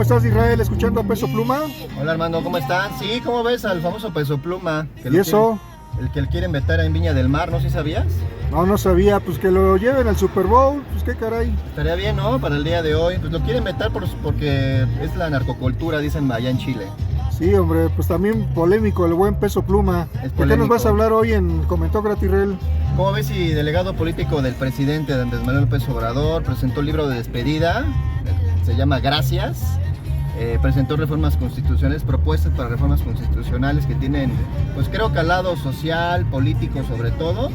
¿Cómo estás, Israel? ¿Escuchando a Peso Pluma? Hola Armando, ¿cómo están? Sí, ¿cómo ves al famoso Peso Pluma? ¿Y eso? El que quieren vetar en Viña del Mar, ¿no? ¿Sí sabías? No sabía, pues que lo lleven al Super Bowl, pues qué caray. Estaría bien, ¿no? Para el día de hoy. Pues lo quieren vetar porque es la narcocultura, dicen allá en Chile. Sí, hombre, pues también polémico el buen Peso Pluma. ¿De qué nos vas a hablar hoy en Comentócrata, Israel? ¿Cómo ves si delegado político del presidente Andrés Manuel López Obrador presentó el libro de despedida? Se llama Gracias. Presentó reformas constitucionales, propuestas para reformas constitucionales que tienen, pues creo, calado social, político sobre todo.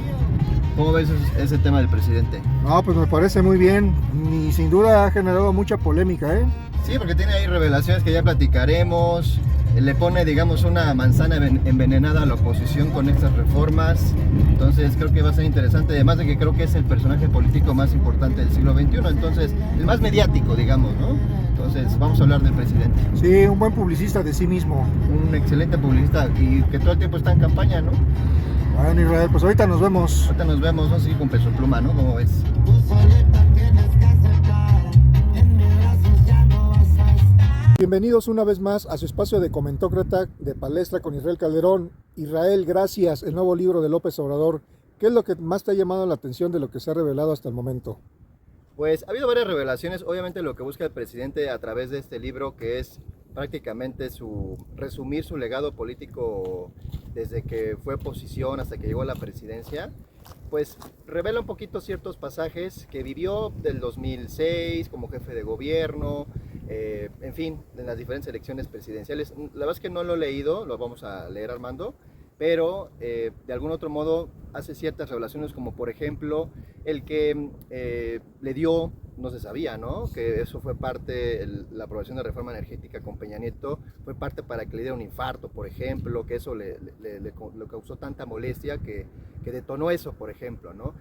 ¿Cómo ves ese tema del presidente? No, pues me parece muy bien y sin duda ha generado mucha polémica, ¿eh? Sí, porque tiene ahí revelaciones que ya platicaremos. Le pone, digamos, una manzana envenenada a la oposición con estas reformas. Entonces creo que va a ser interesante, además de que creo que es el personaje político más importante del siglo XXI, entonces el más mediático, digamos, ¿no? Entonces vamos a hablar del presidente. Sí, un buen publicista de sí mismo. Un excelente publicista y que todo el tiempo está en campaña, ¿no? Bueno, Israel, pues ahorita nos vemos. Ahorita nos vemos, vamos a seguir con Peso Pluma, ¿no? ¿Cómo ves? Bienvenidos una vez más a su espacio de Comentócrata de Palestra con Israel Calderón. Israel, gracias, el nuevo libro de López Obrador. ¿Qué es lo que más te ha llamado la atención de lo que se ha revelado hasta el momento? Pues ha habido varias revelaciones, obviamente lo que busca el presidente a través de este libro, que es prácticamente resumir su legado político desde que fue oposición hasta que llegó a la presidencia, pues revela un poquito ciertos pasajes que vivió del 2006 como jefe de gobierno, en fin, en las diferentes elecciones presidenciales. La verdad es que no lo he leído, lo vamos a leer, Armando, pero de algún otro modo hace ciertas revelaciones, como por ejemplo el que le dio, no se sabía, ¿no? Que eso fue parte, la aprobación de reforma energética con Peña Nieto fue parte para que le diera un infarto, por ejemplo, que eso le causó tanta molestia que detonó eso, por ejemplo, ¿no?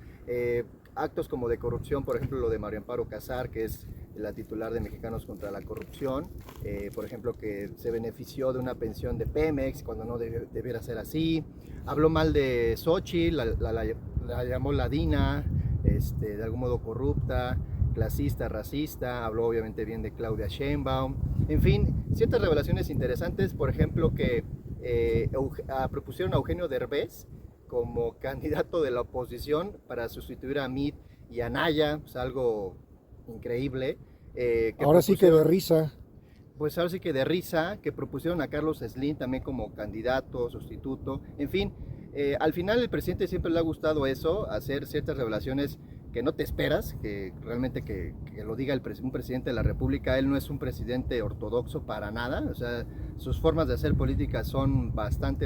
Actos como de corrupción, por ejemplo, lo de María Amparo Casar, que es la titular de Mexicanos contra la Corrupción, por ejemplo, que se benefició de una pensión de Pemex cuando no debiera ser así. Habló mal de Xochitl, la llamó ladina, de algún modo corrupta, clasista, racista. Habló obviamente bien de Claudia Sheinbaum. En fin, ciertas revelaciones interesantes, por ejemplo, que propusieron a Eugenio Derbez como candidato de la oposición para sustituir a Meade y a Naya, pues algo increíble. Ahora sí que de risa. Pues ahora sí que de risa, que propusieron a Carlos Slim también como candidato, sustituto, en fin. Al final el presidente siempre le ha gustado eso, hacer ciertas revelaciones que no te esperas, que realmente que lo diga un presidente de la República. Él no es un presidente ortodoxo para nada, o sea, sus formas de hacer política son bastante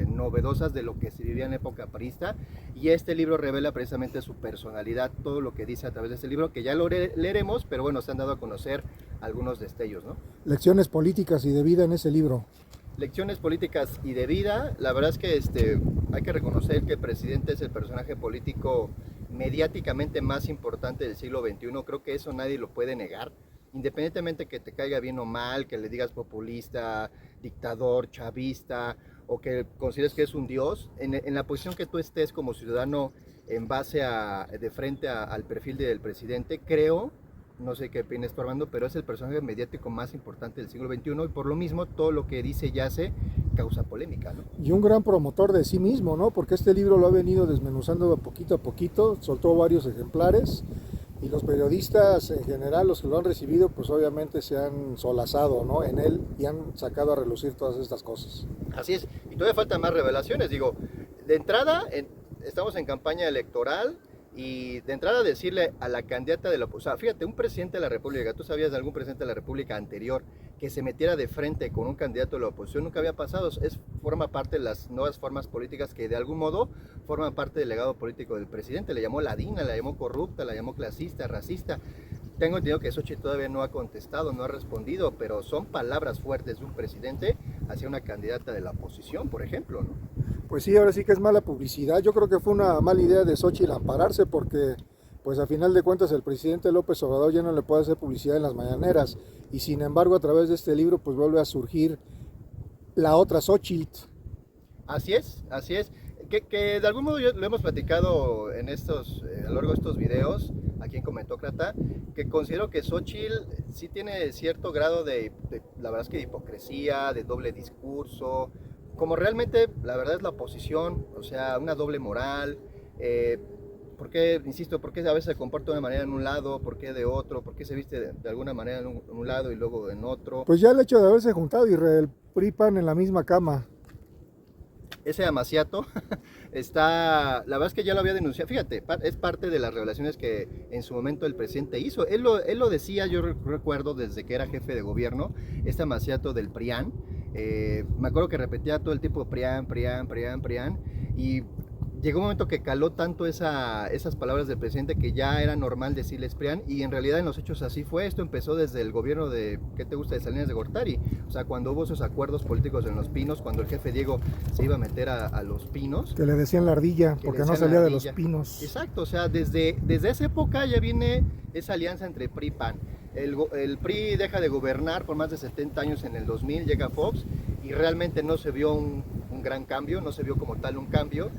novedosas de lo que se vivía en época priista, y este libro revela precisamente su personalidad, todo lo que dice a través de este libro, que ya lo leeremos, pero bueno, se han dado a conocer algunos destellos, ¿no? Lecciones políticas y de vida en ese libro. Lecciones políticas y de vida. La verdad es que hay que reconocer que el presidente es el personaje político mediáticamente más importante del siglo XXI. Creo que eso nadie lo puede negar, independientemente que te caiga bien o mal, que le digas populista, dictador, chavista, o que consideres que es un dios. En la posición que tú estés como ciudadano en base de frente al perfil del presidente, creo, no sé qué opinas tú, Armando, pero es el personaje mediático más importante del siglo XXI, y por lo mismo todo lo que dice y hace causa polémica, ¿no? Y un gran promotor de sí mismo, ¿no? Porque este libro lo ha venido desmenuzando poquito a poquito, soltó varios ejemplares, y los periodistas en general, los que lo han recibido, pues obviamente se han solazado, ¿no?, en él, y han sacado a relucir todas estas cosas. Así es, y todavía faltan más revelaciones. Digo, de entrada, estamos en campaña electoral, y de entrada decirle a la candidata de la oposición, fíjate, un presidente de la República, ¿tú sabías de algún presidente de la República anterior que se metiera de frente con un candidato de la oposición? Nunca había pasado. Forma parte de las nuevas formas políticas que de algún modo forman parte del legado político del presidente. Le llamó ladina, la llamó corrupta, la llamó clasista, racista. Tengo entendido que Xochitl todavía no ha contestado, no ha respondido, pero son palabras fuertes de un presidente hacia una candidata de la oposición, por ejemplo, ¿no? Pues sí, ahora sí que es mala publicidad. Yo creo que fue una mala idea de Xochitl ampararse, porque pues a final de cuentas el presidente López Obrador ya no le puede hacer publicidad en las mañaneras, y sin embargo a través de este libro pues vuelve a surgir la otra Xochitl. Así es, así es. Que de algún modo lo hemos platicado a lo largo de estos videos aquí en Comentócrata, que considero que Xochitl sí tiene cierto grado la verdad es que de hipocresía, de doble discurso, como realmente la verdad es la oposición, o sea, una doble moral. ¿Por qué, insisto, por qué a veces se comporta de una manera en un lado, por qué de otro, por qué se viste de alguna manera en un lado y luego en otro? Pues ya el hecho de haberse juntado Israel, PRI, PAN en la misma cama. Ese amaciato está, la verdad es que ya lo había denunciado, fíjate, es parte de las revelaciones que en su momento el presidente hizo. Él lo decía, yo recuerdo desde que era jefe de gobierno, este amaciato del PRIAN. Me acuerdo que repetía todo el tiempo PRIAN, PRIAN, PRIAN, PRIAN, y llegó un momento que caló tanto esas palabras del presidente que ya era normal decirles PRIAN, y en realidad en los hechos así fue. Esto empezó desde el gobierno de, ¿qué te gusta?, de Salinas de Gortari. O sea, cuando hubo esos acuerdos políticos en Los Pinos, cuando el jefe Diego se iba a meter a Los Pinos. Que le decían la ardilla, porque no salía de Los Pinos. Exacto, o sea, desde esa época ya viene esa alianza entre PRI y PAN. El PRI deja de gobernar por más de 70 años en el 2000, llega Fox, y realmente no se vio un gran cambio, no se vio como tal un cambio.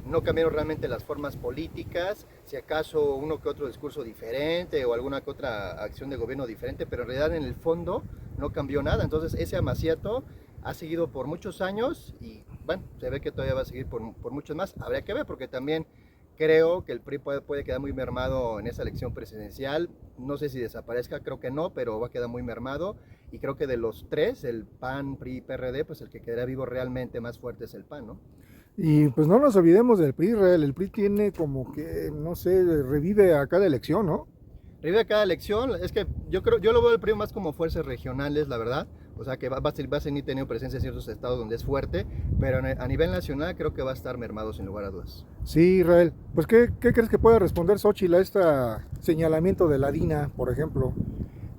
No cambiaron realmente las formas políticas, si acaso uno que otro discurso diferente o alguna que otra acción de gobierno diferente, pero en realidad en el fondo no cambió nada. Entonces ese amaciato ha seguido por muchos años y bueno, se ve que todavía va a seguir por muchos más. Habría que ver, porque también creo que el PRI puede quedar muy mermado en esa elección presidencial. No sé si desaparezca, creo que no, pero va a quedar muy mermado. Y creo que de los tres, el PAN, PRI y PRD, pues el que quedará vivo realmente más fuerte es el PAN, ¿no? Y pues no nos olvidemos del PRI, Israel. El PRI tiene como que, no sé, revive a cada elección, ¿no? Revive a cada elección. Es que yo lo veo el PRI más como fuerzas regionales, la verdad. O sea, que va a seguir teniendo presencia en ciertos estados donde es fuerte, pero a nivel nacional creo que va a estar mermado sin lugar a dudas. Sí, Israel. Pues, ¿qué crees que pueda responder Xóchitl a este señalamiento de la DINA, por ejemplo?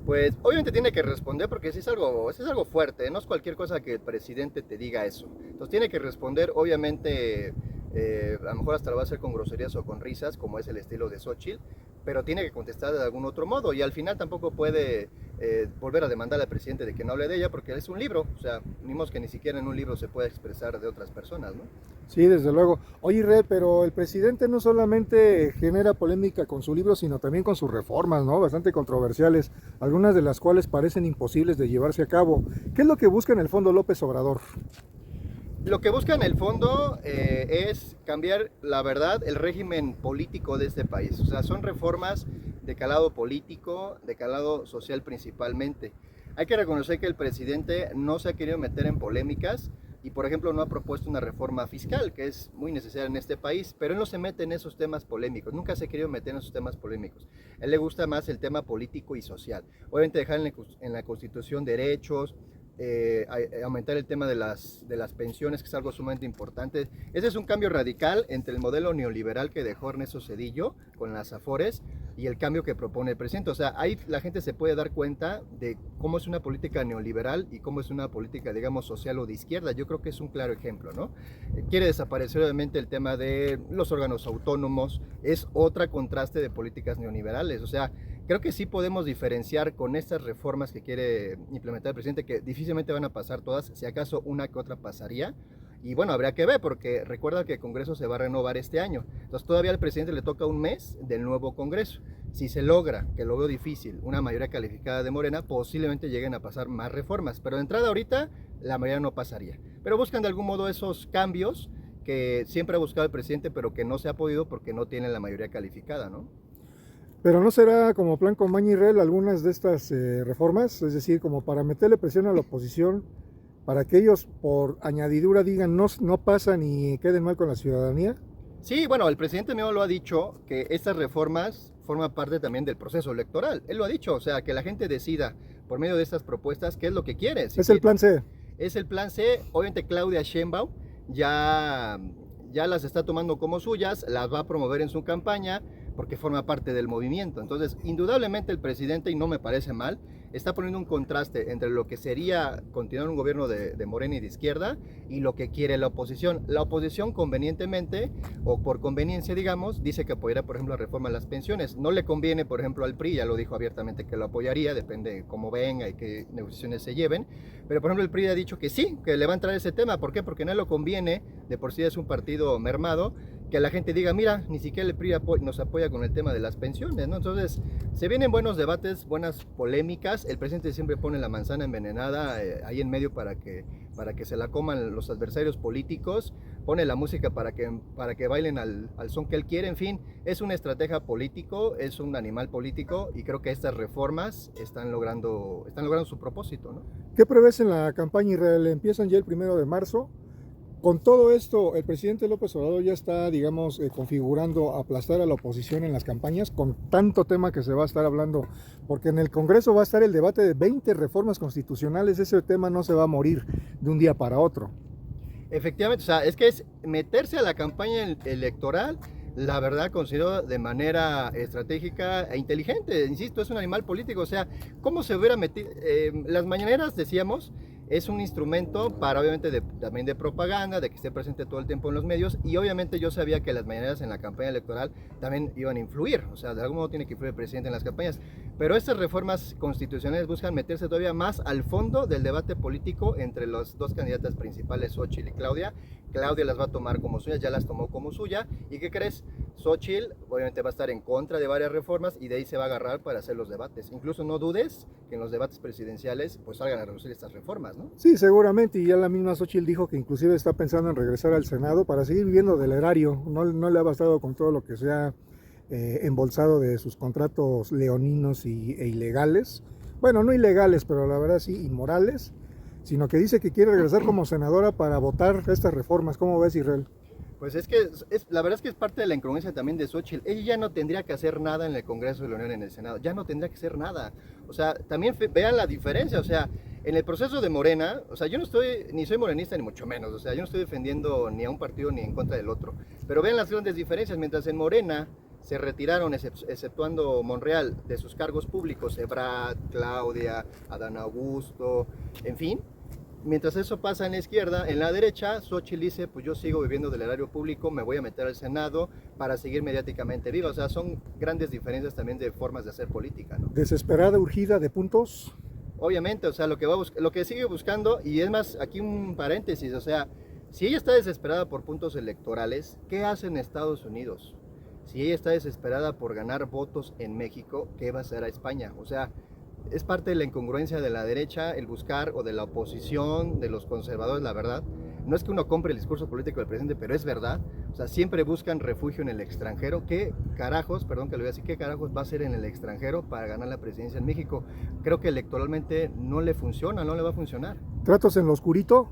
Pues obviamente tiene que responder, porque sí es algo fuerte, no es cualquier cosa que el presidente te diga eso. Entonces tiene que responder, obviamente, a lo mejor hasta lo va a hacer con groserías o con risas, como es el estilo de Xóchitl, pero tiene que contestar de algún otro modo, y al final tampoco puede volver a demandar al presidente de que no hable de ella, porque es un libro. O sea, ni modo que ni siquiera en un libro se puede expresar de otras personas, ¿no? Sí, desde luego. Oye, Israel, pero el presidente no solamente genera polémica con su libro, sino también con sus reformas, ¿no? Bastante controversiales, algunas de las cuales parecen imposibles de llevarse a cabo. ¿Qué es lo que busca en el fondo López Obrador? Lo que busca en el fondo es cambiar, la verdad, el régimen político de este país. O sea, son reformas de calado político, de calado social principalmente. Hay que reconocer que el presidente no se ha querido meter en polémicas y, por ejemplo, no ha propuesto una reforma fiscal, que es muy necesaria en este país, pero él no se mete en esos temas polémicos, nunca se ha querido meter en esos temas polémicos. A él le gusta más el tema político y social. Obviamente dejar en la Constitución derechos, aumentar el tema de las pensiones, que es algo sumamente importante. Ese es un cambio radical entre el modelo neoliberal que dejó Ernesto Zedillo con las Afores y el cambio que propone el presidente. O sea, ahí la gente se puede dar cuenta de cómo es una política neoliberal y cómo es una política, digamos, social o de izquierda. Yo creo que es un claro ejemplo, ¿no? Quiere desaparecer obviamente el tema de los órganos autónomos, es otra contraste de políticas neoliberales. O sea, creo que sí podemos diferenciar con estas reformas que quiere implementar el presidente, que difícilmente van a pasar todas, si acaso una que otra pasaría. Y bueno, habría que ver, porque recuerda que el Congreso se va a renovar este año. Entonces todavía al presidente le toca un mes del nuevo Congreso. Si se logra, que lo veo difícil, una mayoría calificada de Morena, posiblemente lleguen a pasar más reformas. Pero de entrada ahorita, la mayoría no pasaría. Pero buscan de algún modo esos cambios que siempre ha buscado el presidente, pero que no se ha podido porque no tienen la mayoría calificada, ¿no? Pero ¿no será como plan con Maña y Rel algunas de estas reformas? Es decir, como para meterle presión a la oposición, para que ellos por añadidura digan no pasan y queden mal con la ciudadanía. Sí, bueno, el presidente mismo lo ha dicho, que estas reformas forman parte también del proceso electoral. Él lo ha dicho, o sea, que la gente decida por medio de estas propuestas qué es lo que quiere. Es el plan C. Es el plan C. Obviamente Claudia Sheinbaum ya las está tomando como suyas, las va a promover en su campaña porque forma parte del movimiento. Entonces, indudablemente el presidente, y no me parece mal, está poniendo un contraste entre lo que sería continuar un gobierno de Morena y de izquierda y lo que quiere la oposición. La oposición convenientemente, o por conveniencia digamos, dice que apoyará por ejemplo la reforma de las pensiones. No le conviene por ejemplo al PRI, ya lo dijo abiertamente que lo apoyaría, depende de cómo venga y qué negociaciones se lleven. Pero por ejemplo el PRI ha dicho que sí, que le va a entrar ese tema. ¿Por qué? Porque no le conviene, de por sí es un partido mermado, que la gente diga, mira, ni siquiera el PRI nos apoya con el tema de las pensiones, ¿no? Entonces, se vienen buenos debates, buenas polémicas. El presidente siempre pone la manzana envenenada ahí en medio para que se la coman los adversarios políticos, pone la música para que bailen al son que él quiere. En fin, es una estrategia político, es un animal político, y creo que estas reformas están logrando su propósito, ¿no? ¿Qué prevés en la campaña, Israel? Empiezan ya el 1 de marzo. Con todo esto, el presidente López Obrador ya está, digamos, configurando aplastar a la oposición en las campañas, con tanto tema que se va a estar hablando, porque en el Congreso va a estar el debate de 20 reformas constitucionales. Ese tema no se va a morir de un día para otro. Efectivamente, o sea, es que es meterse a la campaña electoral, la verdad considero de manera estratégica e inteligente. Insisto, es un animal político, o sea, ¿cómo se hubiera metido? Las mañaneras, decíamos, es un instrumento para, obviamente, también de propaganda, de que esté presente todo el tiempo en los medios, y obviamente yo sabía que las mañaneras en la campaña electoral también iban a influir, o sea, de algún modo tiene que influir el presidente en las campañas, pero estas reformas constitucionales buscan meterse todavía más al fondo del debate político entre las dos candidatas principales, Xóchitl y Claudia. Claudia las va a tomar como suyas, ya las tomó como suya, ¿y qué crees? Xóchitl obviamente va a estar en contra de varias reformas, y de ahí se va a agarrar para hacer los debates. Incluso no dudes que en los debates presidenciales pues salgan a reducir estas reformas, ¿no? Sí, seguramente, y ya la misma Xóchitl dijo que inclusive está pensando en regresar al Senado para seguir viviendo del erario. No le ha bastado con todo lo que se ha embolsado de sus contratos leoninos e ilegales. Bueno, no ilegales, pero la verdad sí, inmorales, sino que dice que quiere regresar como senadora para votar estas reformas. ¿Cómo ves, Israel? Pues es que la verdad es que es parte de la incongruencia también de Xóchitl. Ella ya no tendría que hacer nada en el Congreso de la Unión, en el Senado. Ya no tendría que hacer nada. O sea, también vean la diferencia. O sea, en el proceso de Morena, o sea, yo no estoy, ni soy morenista ni mucho menos. O sea, yo no estoy defendiendo ni a un partido ni en contra del otro. Pero vean las grandes diferencias. Mientras en Morena se retiraron, exceptuando Monreal, de sus cargos públicos, Ebrard, Claudia, Adán Augusto, en fin. Mientras eso pasa en la izquierda, en la derecha, Xóchitl dice, pues yo sigo viviendo del erario público, me voy a meter al Senado para seguir mediáticamente viva. O sea, son grandes diferencias también de formas de hacer política, ¿no? Desesperada, urgida de puntos. Obviamente, o sea, lo que sigue buscando, y es más, aquí un paréntesis, o sea, si ella está desesperada por puntos electorales, ¿qué hace en Estados Unidos? Si ella está desesperada por ganar votos en México, ¿qué va a hacer a España? O sea, es parte de la incongruencia de la derecha el buscar, o de la oposición, de los conservadores, la verdad. No es que uno compre el discurso político del presidente, pero es verdad. O sea, siempre buscan refugio en el extranjero. ¿Qué carajos, perdón que lo voy a decir, qué carajos va a hacer en el extranjero para ganar la presidencia en México? Creo que electoralmente no le funciona, no le va a funcionar. ¿Tratos en lo oscurito?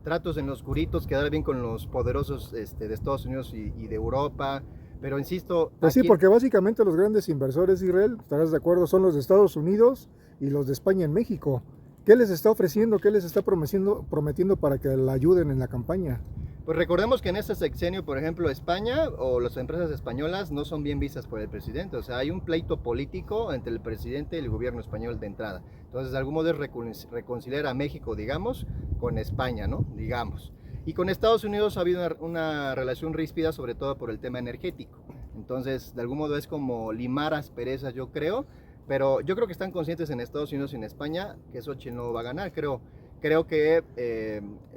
Tratos en lo oscuritos, quedar bien con los poderosos de Estados Unidos y de Europa. Pero insisto... Pues sí, porque básicamente los grandes inversores, Israel, estarás de acuerdo, son los de Estados Unidos y los de España en México. ¿Qué les está ofreciendo, qué les está prometiendo para que la ayuden en la campaña? Pues recordemos que en este sexenio, por ejemplo, España o las empresas españolas no son bien vistas por el presidente. O sea, hay un pleito político entre el presidente y el gobierno español de entrada. Entonces, de algún modo es reconciliar a México, digamos, con España, ¿no? Digamos. Y con Estados Unidos ha habido una relación ríspida, sobre todo por el tema energético. Entonces, de algún modo es como limar asperezas, yo creo. Pero yo creo que están conscientes en Estados Unidos y en España que Xóchitl no va a ganar. Creo que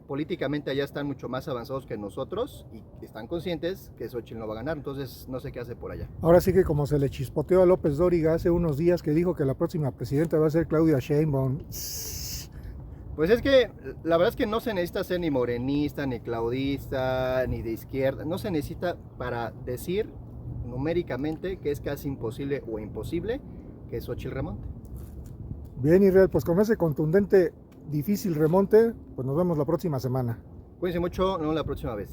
políticamente allá están mucho más avanzados que nosotros y están conscientes que Xóchitl no va a ganar. Entonces, no sé qué hace por allá. Ahora sí que como se le chispoteó a López Dóriga hace unos días que dijo que la próxima presidenta va a ser Claudia Sheinbaum. Pues es que la verdad es que no se necesita ser ni morenista, ni claudista, ni de izquierda. No se necesita para decir numéricamente que es casi imposible o imposible que Xóchitl remonte. Bien, Israel, pues con ese contundente, difícil remonte, pues nos vemos la próxima semana. Cuídense mucho, nos vemos la próxima vez.